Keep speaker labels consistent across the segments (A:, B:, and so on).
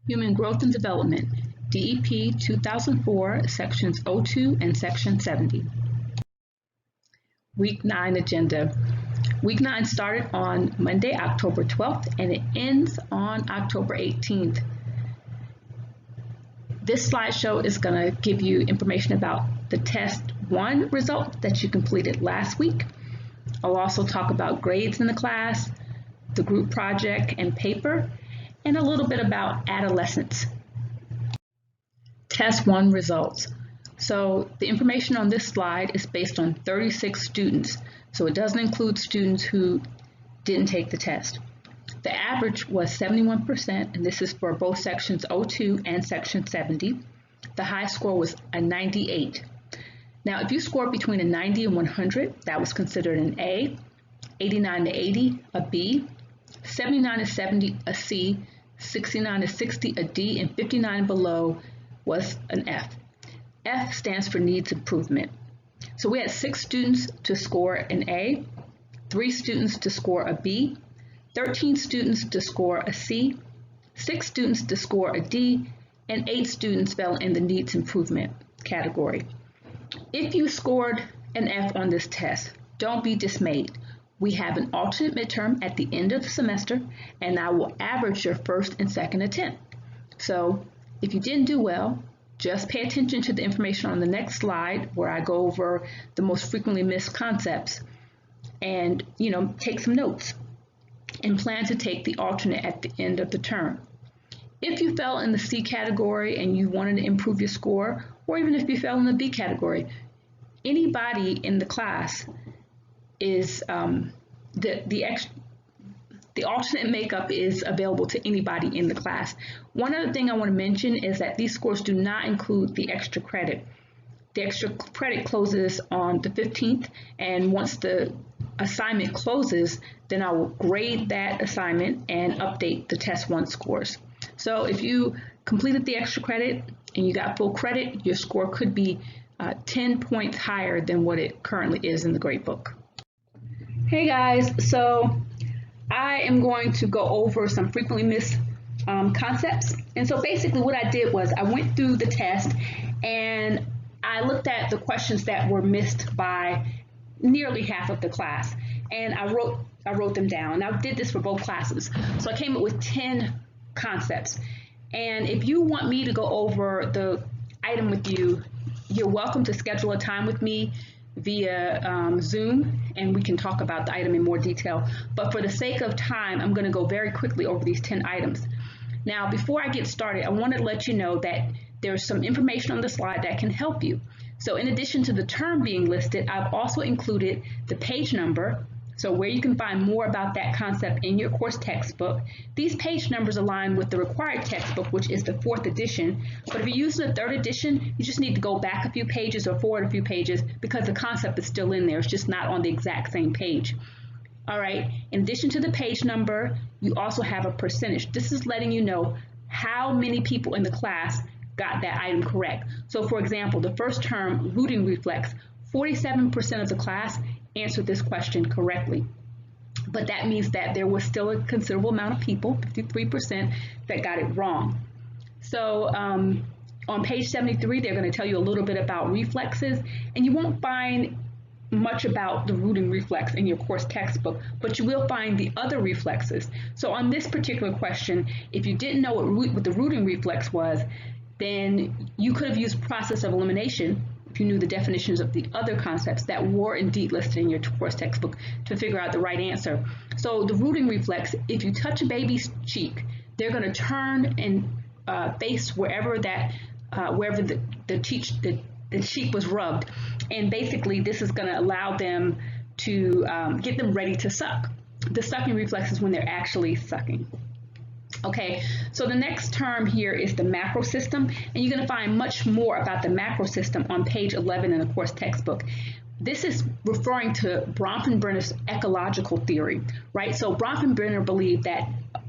A: Human Growth and Development, DEP 2004, Sections 02 and Section 70. Week 9 agenda. Week 9 started on Monday, October 12th, and it ends on October 18th. This slideshow is going to give you information about the Test 1 result that you completed last week. I'll also talk about grades in the class, the group project and paper, and a little bit about adolescence. Test 1 results. So the information on this slide is based on 36 students, so it doesn't include students who didn't take the test. The average was 71%, and this is for both sections 02 and section 70. The high score was a 98. Now, if you scored between a 90 and 100, that was considered an A, 89 to 80, a B, 79 to 70, a C, 69 to 60, a D, and 59 and below was an F. F stands for needs improvement. So we had 6 students to score an A, 3 students to score a B, 13 students to score a C, 6 students to score a D, and 8 students fell in the needs improvement category. If you scored an F on this test, don't be dismayed. We have an alternate midterm at the end of the semester, and I will average your first and second attempt. So if you didn't do well, just pay attention to the information on the next slide where I go over the most frequently missed concepts and, take some notes and plan to take the alternate at the end of the term. If you fell in the C category and you wanted to improve your score, or even if you fell in the B category, anybody in the class is the alternate makeup is available to anybody in the class. One other thing I want to mention is that these scores do not include the extra credit. The extra credit closes on the 15th, and once the assignment closes, then I will grade that assignment and update the Test 1 scores. So if you completed the extra credit and you got full credit, your score could be 10 points higher than what it currently is in the gradebook. Hey guys, so I am going to go over some frequently missed concepts. And so basically what I did was I went through the test and I looked at the questions that were missed by nearly half of the class. And I wrote them down. I did this for both classes. So I came up with 10 concepts. And if you want me to go over the item with you, you're welcome to schedule a time with me via Zoom, and we can talk about the item in more detail. But for the sake of time, I'm going to go very quickly over these 10 items. Now, before I get started, I want to let you know that there's some information on the slide that can help you. So in addition to the term being listed, I've also included the page number, so where you can find more about that concept in your course textbook. These page numbers align with the required textbook, which is the 4th edition. But if you're using the 3rd edition, you just need to go back a few pages or forward a few pages because the concept is still in there. It's just not on the exact same page. All right, in addition to the page number, you also have a percentage. This is letting you know how many people in the class got that item correct. So for example, the first term, rooting reflex, 47% of the class answered this question correctly. But that means that there was still a considerable amount of people, 53%, that got it wrong. So on page 73, they're going to tell you a little bit about reflexes, and you won't find much about the rooting reflex in your course textbook, but you will find the other reflexes. So on this particular question, if you didn't know what the rooting reflex was, then you could have used process of elimination if you knew the definitions of the other concepts that were indeed listed in your course textbook to figure out the right answer. So the rooting reflex, if you touch a baby's cheek, they're going to turn and face wherever the cheek was rubbed. And basically this is going to allow them to get them ready to suck. The sucking reflex is when they're actually sucking. Okay, so the next term here is the macro system, and you're going to find much more about the macro system on page 11 in the course textbook. This is referring to Bronfenbrenner's ecological theory, right? So Bronfenbrenner believed that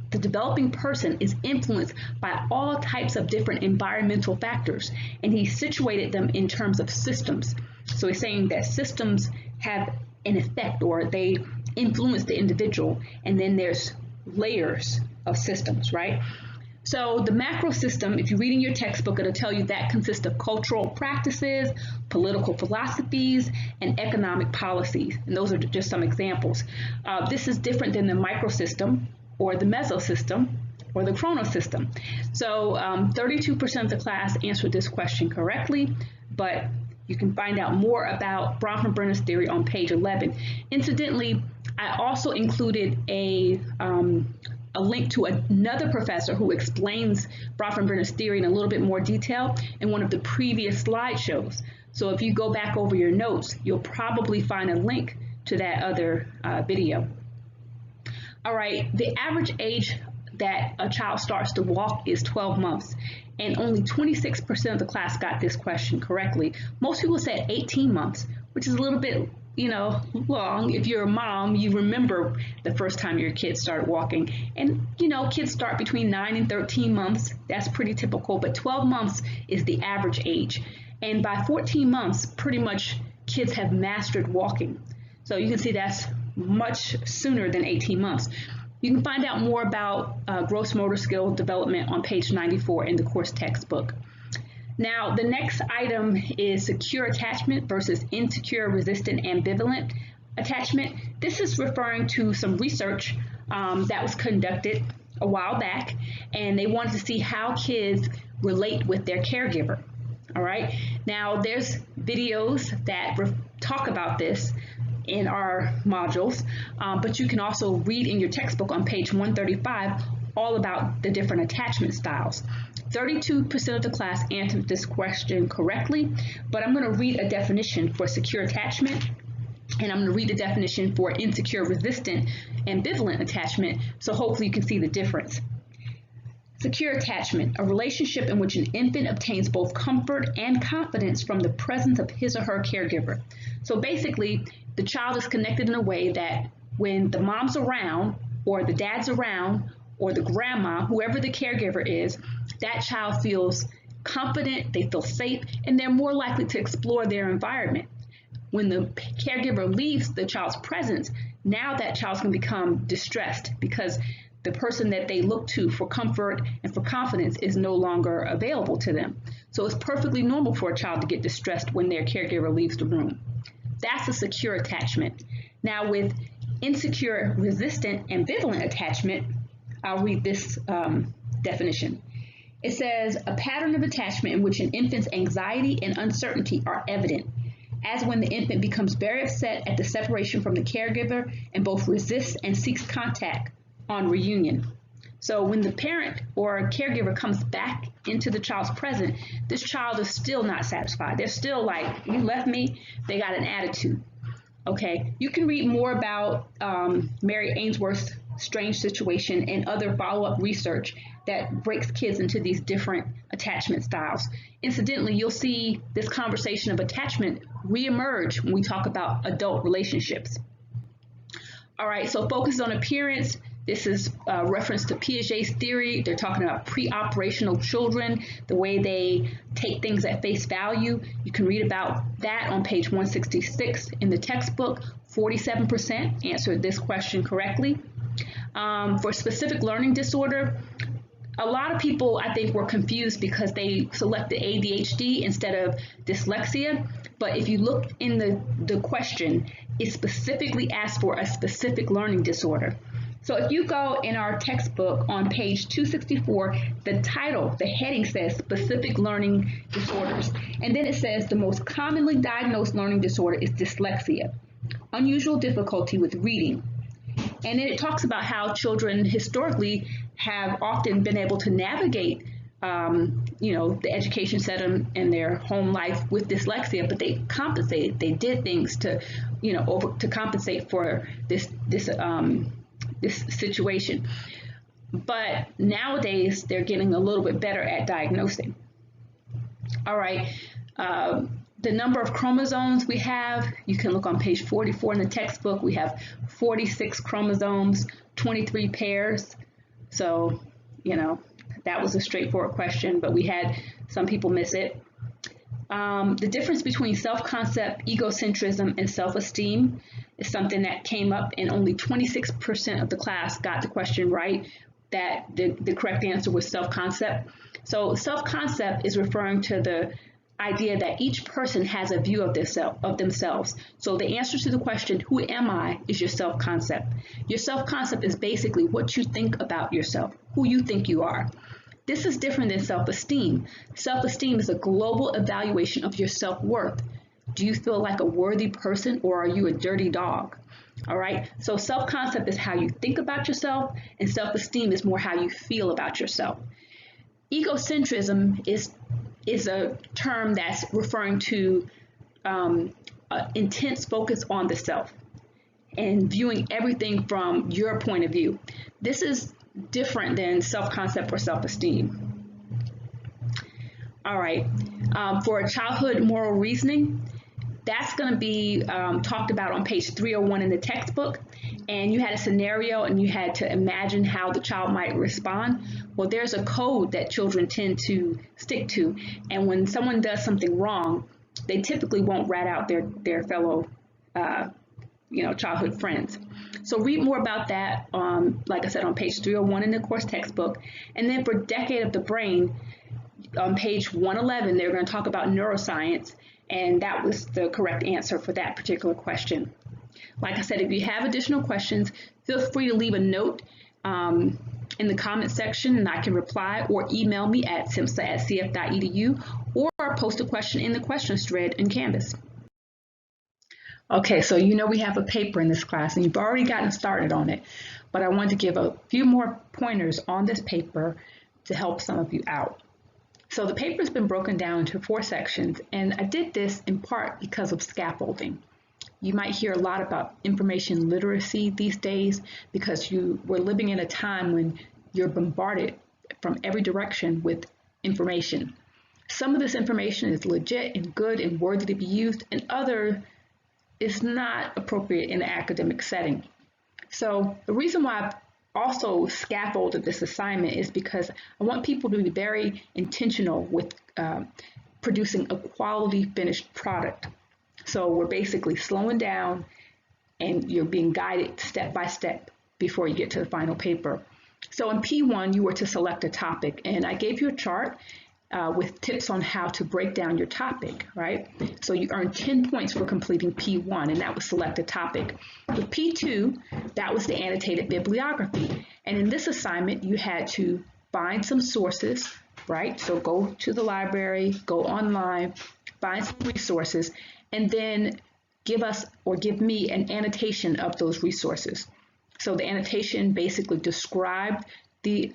A: the developing person is influenced by all types of different environmental factors, and he situated them in terms of systems. So he's saying that systems have an effect, or they influence the individual, and then there's layers of systems, right? So the macro system, if you read in your textbook, it'll tell you that consists of cultural practices, political philosophies, and economic policies. And those are just some examples. This is different than the microsystem or the mesosystem or the chronosystem. So 32% of the class answered this question correctly, but you can find out more about Bronfenbrenner's theory on page 11. Incidentally, I also included a link to another professor who explains Bronfenbrenner's theory in a little bit more detail in one of the previous slideshows. So if you go back over your notes, you'll probably find a link to that other video. All right, the average age that a child starts to walk is 12 months, and only 26% of the class got this question correctly. Most people said 18 months, which is a little bit long. If you're a mom, you remember the first time your kids started walking. And, kids start between 9 and 13 months. That's pretty typical, but 12 months is the average age. And by 14 months, pretty much kids have mastered walking. So you can see that's much sooner than 18 months. You can find out more about gross motor skill development on page 94 in the course textbook. Now, the next item is secure attachment versus insecure, resistant, ambivalent attachment. This is referring to some research that was conducted a while back, and they wanted to see how kids relate with their caregiver. All right. Now, there's videos that talk about this in our modules, but you can also read in your textbook on page 135 all about the different attachment styles. 32% of the class answered this question correctly, but I'm going to read a definition for secure attachment, and I'm going to read the definition for insecure, resistant, ambivalent attachment, so hopefully you can see the difference. Secure attachment, a relationship in which an infant obtains both comfort and confidence from the presence of his or her caregiver. So basically, the child is connected in a way that when the mom's around, or the dad's around, or the grandma, whoever the caregiver is, that child feels confident, they feel safe, and they're more likely to explore their environment. When the caregiver leaves the child's presence, now that child's going to become distressed because the person that they look to for comfort and for confidence is no longer available to them. So it's perfectly normal for a child to get distressed when their caregiver leaves the room. That's a secure attachment. Now with insecure, resistant, ambivalent attachment, I'll read this definition. It says, a pattern of attachment in which an infant's anxiety and uncertainty are evident, as when the infant becomes very upset at the separation from the caregiver and both resists and seeks contact on reunion. So when the parent or caregiver comes back into the child's presence, this child is still not satisfied. They're still like, you left me. They got an attitude. Okay, you can read more about Mary Ainsworth's strange situation and other follow-up research that breaks kids into these different attachment styles. Incidentally, you'll see this conversation of attachment reemerge when we talk about adult relationships. All right, so focus on appearance. This is a reference to Piaget's theory. They're talking about pre-operational children, the way they take things at face value. You can read about that on page 166 in the textbook. 47% answered this question correctly. For specific learning disorder, a lot of people, I think, were confused because they selected ADHD instead of dyslexia. But if you look in the question, it specifically asks for a specific learning disorder. So if you go in our textbook on page 264, the title, the heading says specific learning disorders. And then it says the most commonly diagnosed learning disorder is dyslexia, unusual difficulty with reading. And then it talks about how children historically have often been able to navigate the education setting and their home life with dyslexia, but they compensated. They did things to, to compensate for this situation. But nowadays, they're getting a little bit better at diagnosing. All right. The number of chromosomes we have, you can look on page 44 in the textbook. We have 46 chromosomes, 23 pairs. So, that was a straightforward question, but we had some people miss it. The difference between self-concept, egocentrism, and self-esteem is something that came up, and only 26% of the class got the question right. that the correct answer was self-concept. So self-concept is referring to the idea that each person has a view of themselves. So the answer to the question, who am I, is your self-concept. Your self-concept is basically what you think about yourself, who you think you are. This is different than self-esteem. Self-esteem is a global evaluation of your self-worth. Do you feel like a worthy person, or are you a dirty dog? All right. So self-concept is how you think about yourself, and self-esteem is more how you feel about yourself. Egocentrism is a term that's referring to intense focus on the self and viewing everything from your point of view. This is different than self-concept or self-esteem. All right. For childhood moral reasoning, that's going to be talked about on page 301 in the textbook. And you had a scenario and you had to imagine how the child might respond. Well, there's a code that children tend to stick to. And when someone does something wrong, they typically won't rat out their fellow childhood friends. So read more about that, like I said, on page 301 in the course textbook. And then for Decade of the Brain, on page 111, they're going to talk about neuroscience. And that was the correct answer for that particular question. Like I said, if you have additional questions, feel free to leave a note in the comment section and I can reply, or email me at simsa@cf.edu, or post a question in the questions thread in Canvas. Okay, so we have a paper in this class and you've already gotten started on it, but I want to give a few more pointers on this paper to help some of you out. So the paper's been broken down into 4 sections, and I did this in part because of scaffolding. You might hear a lot about information literacy these days because we're living in a time when you're bombarded from every direction with information. Some of this information is legit and good and worthy to be used, and other is not appropriate in an academic setting. So the reason why I've also scaffolded this assignment is because I want people to be very intentional with producing a quality finished product. So we're basically slowing down and you're being guided step by step before you get to the final paper. So in P1, you were to select a topic, and I gave you a chart with tips on how to break down your topic, right? So you earned 10 points for completing P1, and that was select a topic. With P2, that was the annotated bibliography. And in this assignment, you had to find some sources, right? So go to the library, go online, find some resources, and then give me an annotation of those resources. So the annotation basically described the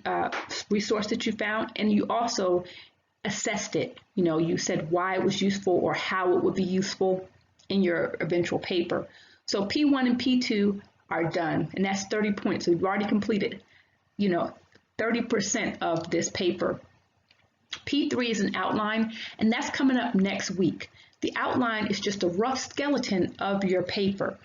A: resource that you found, and you also assessed it. You said why it was useful or how it would be useful in your eventual paper. So P1 and P2 are done, and that's 30 points. So you've already completed, 30% of this paper. P3 is an outline, and that's coming up next week. The outline is just a rough skeleton of your paper.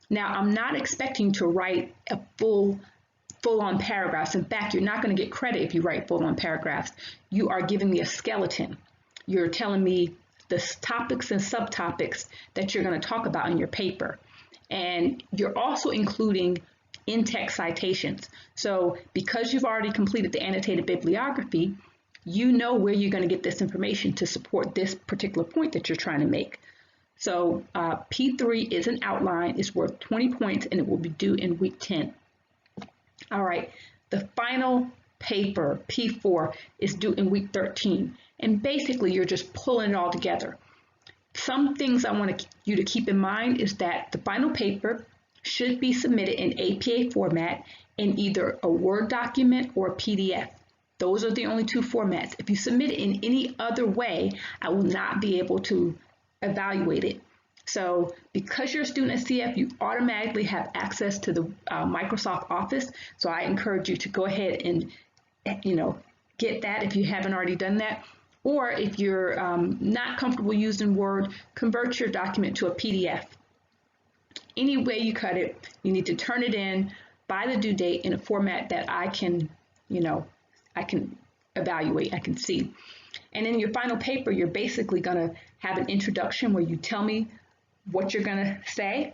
A: Now, I'm not expecting to write a full-on paragraphs. In fact, you're not going to get credit if you write full-on paragraphs. You are giving me a skeleton. You're telling me the topics and subtopics that you're going to talk about in your paper. And you're also including in-text citations. So because you've already completed the annotated bibliography, you know where you're going to get this information to support this particular point that you're trying to make. So P3 is an outline. It's worth 20 points, and it will be due in week 10. All right, the final paper, P4, is due in week 13. And basically, you're just pulling it all together. Some things I want you to keep in mind is that the final paper should be submitted in APA format in either a Word document or a PDF. Those are the only 2 formats. If you submit it in any other way, I will not be able to evaluate it. So because you're a student at CF, you automatically have access to the Microsoft Office. So I encourage you to go ahead and, get that if you haven't already done that. Or if you're not comfortable using Word, convert your document to a PDF. Any way you cut it, you need to turn it in by the due date in a format that I can evaluate, I can see. And in your final paper, you're basically going to have an introduction where you tell me what you're going to say.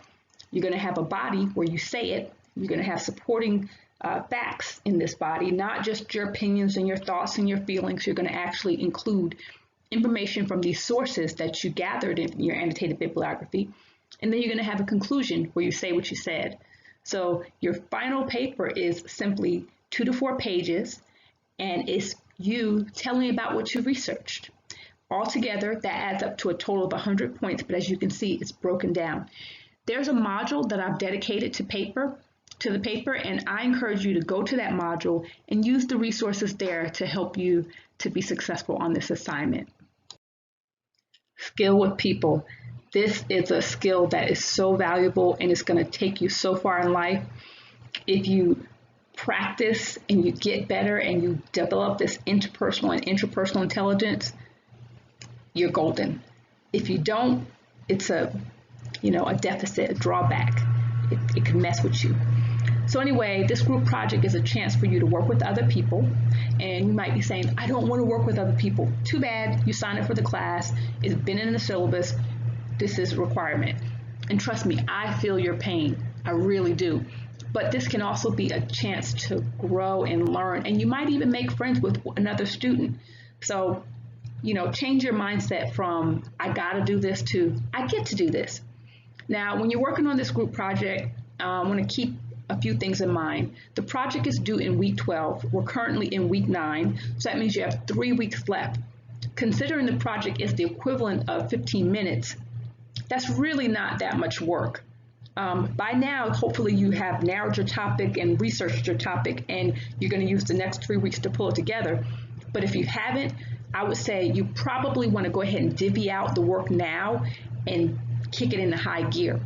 A: You're going to have a body where you say it. You're going to have supporting facts in this body, not just your opinions and your thoughts and your feelings. You're going to actually include information from these sources that you gathered in your annotated bibliography. And then you're going to have a conclusion where you say what you said. So your final paper is simply 2 to 4 pages, and it's you telling me about what you researched. Altogether, that adds up to a total of 100 points, but as you can see, it's broken down. There's a module that I've dedicated to the paper, and I encourage you to go to that module and use the resources there to help you to be successful on this assignment. Skill with people. This is a skill that is so valuable, and it's going to take you so far in life. If you practice and you get better and you develop this interpersonal and intrapersonal intelligence, you're golden. If you don't, it's a deficit, a drawback. It can mess with you. So anyway, this group project is a chance for you to work with other people. And you might be saying, I don't want to work with other people. Too bad, you signed up for the class. It's been in the syllabus. This is a requirement. And trust me, I feel your pain. I really do. But this can also be a chance to grow and learn. And you might even make friends with another student. So, change your mindset from, I gotta do this to, I get to do this. Now, when you're working on this group project, I want to keep a few things in mind. The project is due in week 12. We're currently in week 9, so that means you have 3 weeks left. Considering the project is the equivalent of 15 minutes, that's really not that much work. By now, hopefully you have narrowed your topic and researched your topic, and you're going to use the next 3 weeks to pull it together. But if you haven't, I would say you probably want to go ahead and divvy out the work now and kick it into high gear.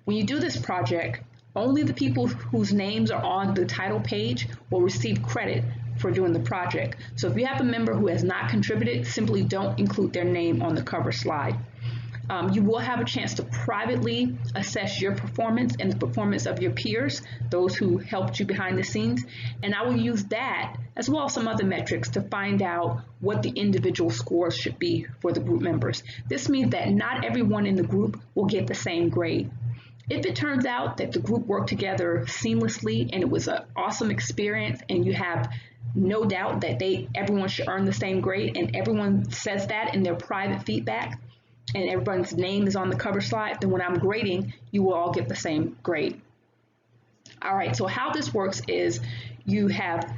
A: When you do this project, only the people whose names are on the title page will receive credit for doing the project. So if you have a member who has not contributed, simply don't include their name on the cover slide. You will have a chance to privately assess your performance and the performance of your peers, those who helped you behind the scenes, and I will use that as well as some other metrics to find out what the individual scores should be for the group members. This means that not everyone in the group will get the same grade. If it turns out that the group worked together seamlessly and it was an awesome experience and you have no doubt that everyone should earn the same grade, and everyone says that in their private feedback, and everyone's name is on the cover slide, then when I'm grading, you will all get the same grade. All right, so how this works is you have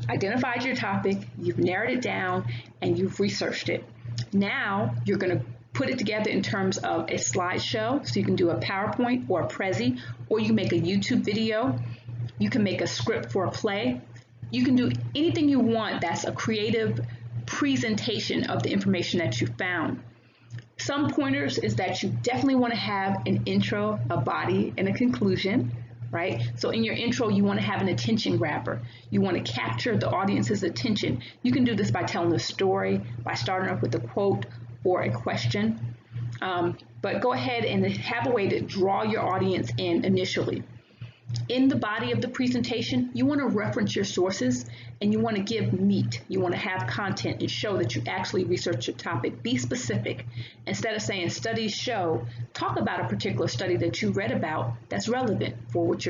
A: identified your topic, you've narrowed it down, and you've researched it. Now you're going to put it together in terms of a slideshow, so you can do a PowerPoint or a Prezi, or you make a YouTube video. You can make a script for a play. You can do anything you want that's a creative presentation of the information that you found. Some pointers is that you definitely want to have an intro, a body, and a conclusion, right? So in your intro, you want to have an attention grabber. You want to capture the audience's attention. You can do this by telling a story, by starting off with a quote or a question. But go ahead and have a way to draw your audience in initially. In the body of the presentation, you want to reference your sources and you want to give meat. You want to have content and show that you actually research your topic. Be specific. Instead of saying studies show, talk about a particular study that you read about that's relevant for what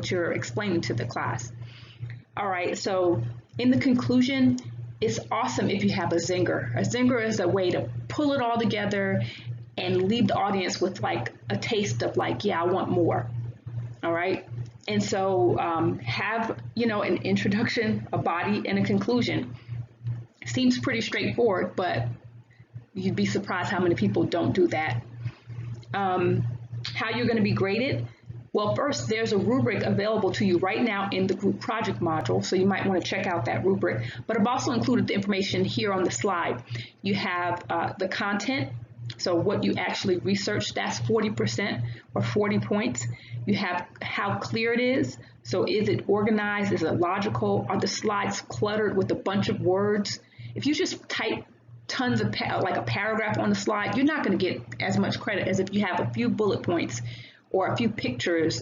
A: you're explaining to the class. All right, so in the conclusion, it's awesome if you have a zinger. A zinger is a way to pull it all together and leave the audience with like a taste of like, yeah, I want more. All right. And so have, an introduction, a body, and a conclusion. Seems pretty straightforward, but you'd be surprised how many people don't do that. How you're going to be graded? Well, first, there's a rubric available to you right now in the group project module, so you might want to check out that rubric. But I've also included the information here on the slide. You have the content. So what you actually researched, that's 40% or 40 points. You have how clear it is. So is it organized? Is it logical? Are the slides cluttered with a bunch of words? If you just type tons of like a paragraph on the slide, you're not going to get as much credit as if you have a few bullet points or a few pictures.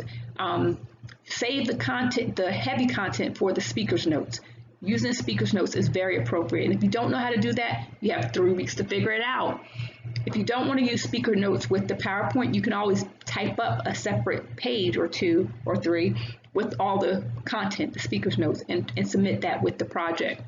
A: Save the content, the heavy content, for the speaker's notes. Using speaker's notes is very appropriate. And if you don't know how to do that, you have 3 weeks to figure it out. If you don't want to use speaker notes with the PowerPoint, you can always type up a separate page or 2 or 3 with all the content, the speaker's notes, and submit that with the project.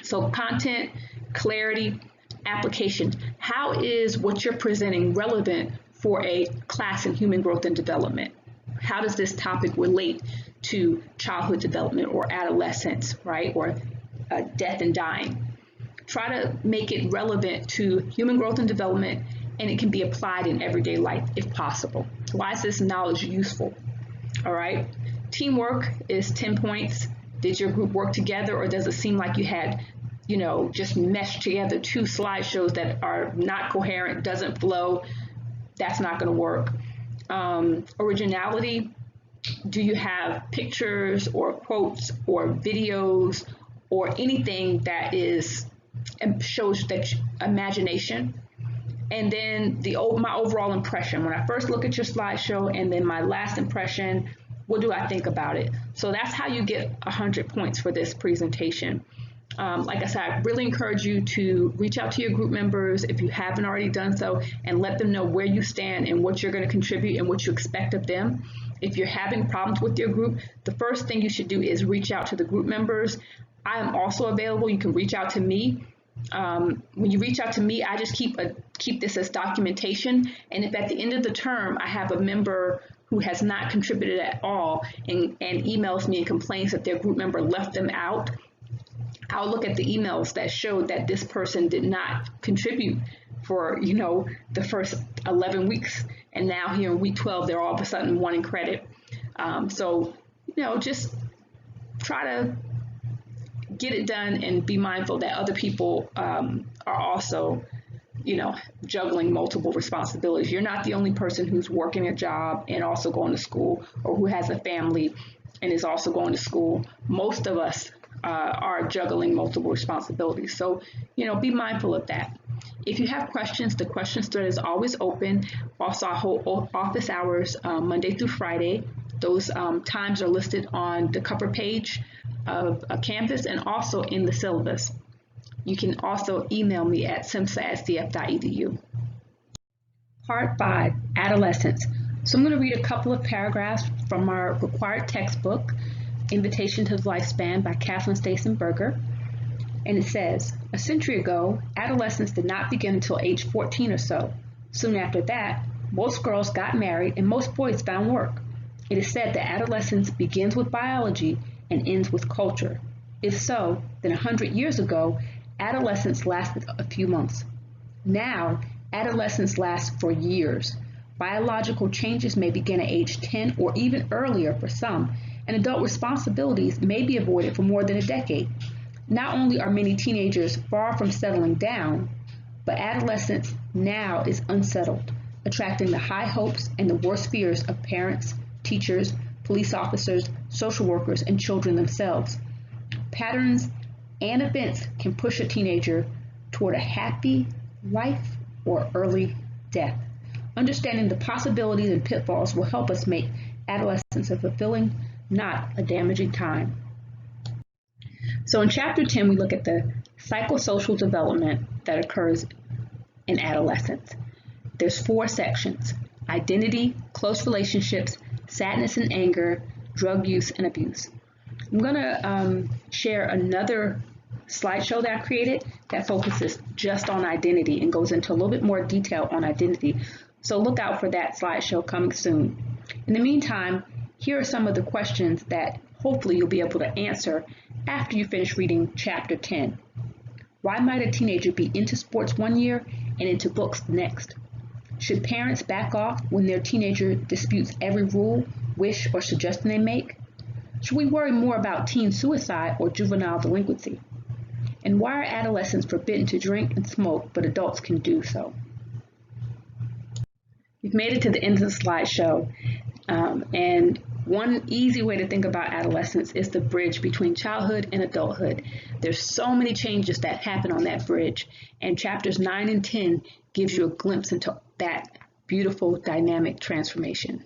A: So content, clarity, application. How is what you're presenting relevant for a class in human growth and development? How does this topic relate to childhood development or adolescence, right? Or death and dying. Try to make it relevant to human growth and development, and it can be applied in everyday life if possible. Why is this knowledge useful? All right. Teamwork is 10 points. Did your group work together, or does it seem like you had, just meshed together two slideshows that are not coherent, doesn't flow? That's not going to work. Originality. Do you have pictures or quotes or videos or anything that shows that imagination? And then my overall impression. When I first look at your slideshow and then my last impression, what do I think about it? So that's how you get 100 points for this presentation. Like I said, I really encourage you to reach out to your group members if you haven't already done so, and let them know where you stand and what you're going to contribute and what you expect of them. If you're having problems with your group, the first thing you should do is reach out to the group members. I am also available. You can reach out to me. When you reach out to me, I just keep this as documentation. And if at the end of the term I have a member who has not contributed at all and emails me and complains that their group member left them out, I'll look at the emails that showed that this person did not contribute for, the first 11 weeks. And now here in week 12, they're all of a sudden wanting credit. So, just try to get it done and be mindful that other people are also, juggling multiple responsibilities. You're not the only person who's working a job and also going to school, or who has a family and is also going to school. Most of us are juggling multiple responsibilities. So, be mindful of that. If you have questions, the questions thread is always open. Also, I hold office hours Monday through Friday. Those times are listed on the cover page of Canvas and also in the syllabus. You can also email me at simsa@cf.edu. Part 5, Adolescence. So I'm going to read a couple of paragraphs from our required textbook, Invitation to the Lifespan by Kathleen Stason-Berger. And it says, a century ago, adolescence did not begin until age 14 or so. Soon after that, most girls got married and most boys found work. It is said that adolescence begins with biology and ends with culture. If so, then 100 years ago, adolescence lasted a few months. Now, adolescence lasts for years. Biological changes may begin at age 10 or even earlier for some, and adult responsibilities may be avoided for more than a decade. Not only are many teenagers far from settling down, but adolescence now is unsettled, attracting the high hopes and the worst fears of parents, teachers, police officers, social workers, and children themselves. Patterns and events can push a teenager toward a happy life or early death. Understanding the possibilities and pitfalls will help us make adolescence a fulfilling, not a damaging time. So in Chapter 10, we look at the psychosocial development that occurs in adolescence. There's 4 sections: identity, close relationships, sadness and anger, drug use and abuse. I'm going to share another slideshow that I created that focuses just on identity and goes into a little bit more detail on identity. So look out for that slideshow coming soon. In the meantime, here are some of the questions that hopefully you'll be able to answer after you finish reading Chapter 10. Why might a teenager be into sports one year and into books the next? Should parents back off when their teenager disputes every rule, wish, or suggestion they make? Should we worry more about teen suicide or juvenile delinquency? And why are adolescents forbidden to drink and smoke, but adults can do so? We've made it to the end of the slideshow, and one easy way to think about adolescence is the bridge between childhood and adulthood. There's so many changes that happen on that bridge, and chapters 9 and 10 gives you a glimpse into that beautiful dynamic transformation.